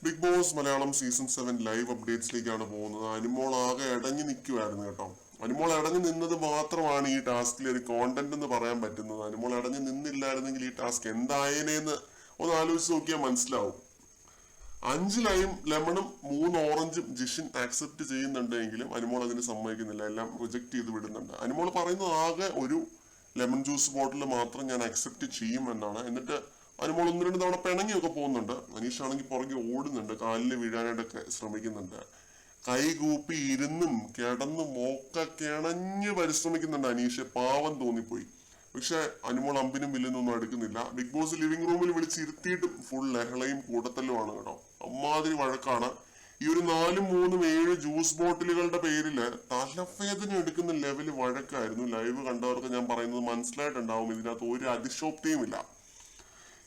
Big Boss Malayalam season 7 live അപ്ഡേറ്റ്സിലേക്കാണ് പോകുന്നത്. അനുമോൾ ആകെ അടങ്ങി നിൽക്കുമായിരുന്നു കേട്ടോ. അനുമോൾ അടങ്ങി നിന്നത് മാത്രമാണ് ഈ ടാസ്കിൽ ഒരു കോണ്ടന്റ് എന്ന് പറയാൻ പറ്റുന്നത്. അനുമോൾ അടങ്ങി നിന്നില്ലായിരുന്നെങ്കിൽ ഈ ടാസ്ക് എന്തായേനെന്ന് ഒന്ന് ആലോചിച്ച് നോക്കിയാൽ മനസ്സിലാവും. 5 ലൈം ലെമണും 3 ഓറഞ്ചും ജിഷിൻ ആക്സെപ്റ്റ് ചെയ്യുന്നുണ്ടെങ്കിലും അനുമോൾ അതിന് സമ്മതിക്കുന്നില്ല, എല്ലാം റിജക്ട് ചെയ്ത് വിടുന്നുണ്ട്. അനുമോൾ പറയുന്നത് ആകെ ഒരു ലെമൺ ജ്യൂസ് ബോട്ടിൽ മാത്രം ഞാൻ അക്സെപ്റ്റ് ചെയ്യും എന്നാണ്. എന്നിട്ട് അനുമോൾ 1-2 തവണ പിണങ്ങിയൊക്കെ പോകുന്നുണ്ട്. അനീഷ് ആണെങ്കിൽ പുറകെ ഓടുന്നുണ്ട്, കാലിൽ വീഴാനായിട്ടൊക്കെ ശ്രമിക്കുന്നുണ്ട്. കൈകൂപ്പി ഇരുന്നും കിടന്നും ഒക്കെ കിണഞ്ഞ് പരിശ്രമിക്കുന്നുണ്ട് അനീഷ്. പാവം തോന്നിപ്പോയി. പക്ഷെ അനുമോൾ അമ്പിനും വില്ലിനൊന്നും എടുക്കുന്നില്ല. ബിഗ് ബോസ് ലിവിംഗ് റൂമിൽ വിളിച്ചിരുത്തിയിട്ടും ഫുൾ ലഹളയും കൂടത്തല്ലുമാണ് കേട്ടോ. അമ്മാതിരി വഴക്കാണ്. ഈ ഒരു 4, 3, 7 ജ്യൂസ് ബോട്ടിലുകളുടെ പേരില് തലവേദന എടുക്കുന്ന ലെവല് വഴക്കായിരുന്നു. ലൈവ് കണ്ടവർക്ക് ഞാൻ പറയുന്നത് മനസ്സിലായിട്ടുണ്ടാവും. ഇതിനകത്ത് ഒരു അതിശോക്തിയും ഇല്ല.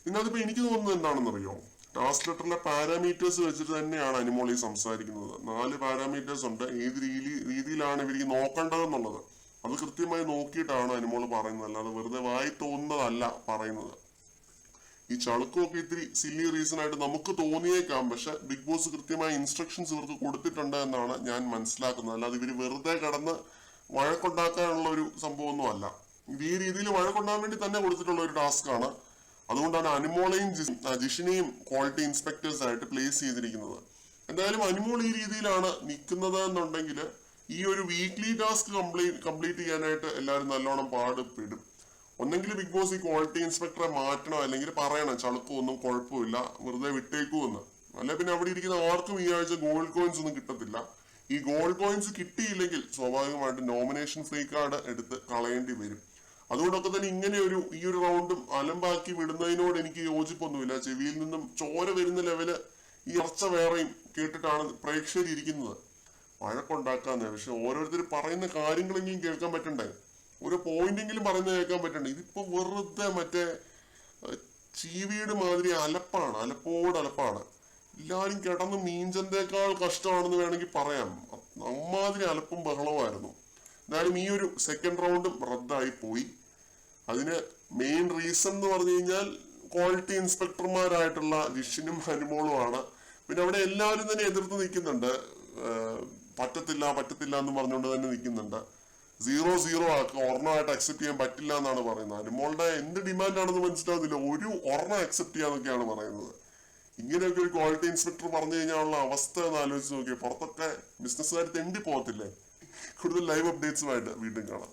ഇതിനകത്തിപ്പോ എനിക്ക് തോന്നുന്നത് എന്താണെന്നറിയോ, ടാസ്ക് ലെറ്ററിലെ പാരാമീറ്റേഴ്സ് വെച്ചിട്ട് തന്നെയാണ് അനുമോൾ ഈ സംസാരിക്കുന്നത്. 4 പാരാമീറ്റേഴ്സ് ഉണ്ട്. ഏത് രീതിയിലാണ് ഇവർക്ക് നോക്കേണ്ടതെന്നുള്ളത് അത് കൃത്യമായി നോക്കിയിട്ടാണ് അനുമോൾ പറയുന്നത്. അല്ലാതെ വെറുതെ വായി തോന്നുന്നതല്ല പറയുന്നത്. ഈ ചളുക്കമൊക്കെ ഇത്തിരി സില്ലി റീസൺ ആയിട്ട് നമുക്ക് തോന്നിയേക്കാം. പക്ഷെ ബിഗ് ബോസ് കൃത്യമായ ഇൻസ്ട്രക്ഷൻസ് ഇവർക്ക് കൊടുത്തിട്ടുണ്ട് എന്നാണ് ഞാൻ മനസ്സിലാക്കുന്നത്. അല്ലാതെ ഇവര് വെറുതെ കടന്ന് വഴക്കുണ്ടാക്കാനുള്ള ഒരു സംഭവമൊന്നും അല്ല. ഇത് ഈ രീതിയിൽ വഴക്കുണ്ടാകാൻ വേണ്ടി തന്നെ കൊടുത്തിട്ടുള്ള ഒരു ടാസ്ക് ആണ്. അതുകൊണ്ടാണ് അനുമോളെയും ജിഷിനെയും ക്വാളിറ്റി ഇൻസ്പെക്ടേഴ്സ് ആയിട്ട് പ്ലേസ് ചെയ്തിരിക്കുന്നത്. എന്തായാലും അനുമോൾ ഈ രീതിയിലാണ് നിൽക്കുന്നത് എന്നുണ്ടെങ്കിൽ ഈ ഒരു വീക്ക്ലി ടാസ്ക് കംപ്ലീറ്റ് ചെയ്യാനായിട്ട് എല്ലാവരും നല്ലോണം പാടുപെടും. ഒന്നെങ്കിൽ ബിഗ് ബോസ് ഈ ക്വാളിറ്റി ഇൻസ്പെക്ടറെ മാറ്റണം, അല്ലെങ്കിൽ പറയണം ചളുക്കൊന്നും കുഴപ്പമില്ല, വെറുതെ വിട്ടേക്കുമെന്ന്. അല്ലെ പിന്നെ അവിടെ ഇരിക്കുന്ന ആർക്കും ഈ ആഴ്ച ഗോൾഡ് കോയിൻസ് ഒന്നും കിട്ടത്തില്ല. ഈ ഗോൾഡ് കോയിൻസ് കിട്ടിയില്ലെങ്കിൽ സ്വാഭാവികമായിട്ട് നോമിനേഷൻ ഫ്രീ കാർഡ് എടുത്ത് കളയേണ്ടി വരും. അതുകൊണ്ടൊക്കെ തന്നെ ഇങ്ങനെ ഈ ഒരു റൗണ്ടും അലമ്പാക്കി വിടുന്നതിനോട് എനിക്ക് യോജിപ്പൊന്നുമില്ല. ചെവിയിൽ നിന്നും ചോര വരുന്ന ലെവല് ഈ ചർച്ച വേറെയും കേട്ടിട്ടാണ് പ്രേക്ഷകർ ഇരിക്കുന്നത്. വഴക്കുണ്ടാക്കാന്ന്. പക്ഷെ ഓരോരുത്തർ പറയുന്ന കാര്യങ്ങളെങ്കിലും കേൾക്കാൻ പറ്റണ്ടേ, ഒരു പോയിന്റെങ്കിലും പറയുന്നത് കേൾക്കാൻ പറ്റണ്ടേ. ഇതിപ്പോ വെറുതെ മറ്റേ ചീവീട് മാതിരി അലപ്പാണ്, അലപ്പാണ്. എല്ലാരും കിടന്ന് മീൻചന്തേക്കാൾ കഷ്ടമാണെന്ന് വേണമെങ്കിൽ പറയാം. അമ്മാതിരി അലപ്പും ബഹളമായിരുന്നു. എന്തായാലും ഈ ഒരു സെക്കൻഡ് റൗണ്ടും റദ്ദായി പോയി. അതിന് മെയിൻ റീസൺ എന്ന് പറഞ്ഞു കഴിഞ്ഞാൽ ക്വാളിറ്റി ഇൻസ്പെക്ടർമാരായിട്ടുള്ള ജിഷിനും അനുമോളുമാണ്. പിന്നെ അവിടെ എല്ലാവരും തന്നെ എതിർത്ത് നിൽക്കുന്നുണ്ട്. പറ്റത്തില്ല എന്ന് പറഞ്ഞുകൊണ്ട് തന്നെ നിൽക്കുന്നുണ്ട്. 0-0 ആക്കുക, ഒരെണ്ണമായിട്ട് അക്സെപ്റ്റ് ചെയ്യാൻ പറ്റില്ല എന്നാണ് പറയുന്നത്. അനുമോളുടെ എന്ത് ഡിമാൻഡ് ആണെന്ന് മനസ്സിലാവുന്നില്ല. ഒരു ഒരെണ്ണം അക്സെപ്റ്റ് ചെയ്യാന്നൊക്കെയാണ് പറയുന്നത്. ഇങ്ങനെയൊക്കെ ഒരു ക്വാളിറ്റി ഇൻസ്പെക്ടർ പറഞ്ഞു കഴിഞ്ഞാലുള്ള അവസ്ഥ എന്ന് ആലോചിച്ച് നോക്കിയാൽ പുറത്തൊക്കെ ബിസിനസ്സുകാർ തെണ്ടി പോകത്തില്ലേ. കൂടുതൽ ലൈവ് അപ്ഡേറ്റ്സുമായിട്ട് വീണ്ടും കാണാം.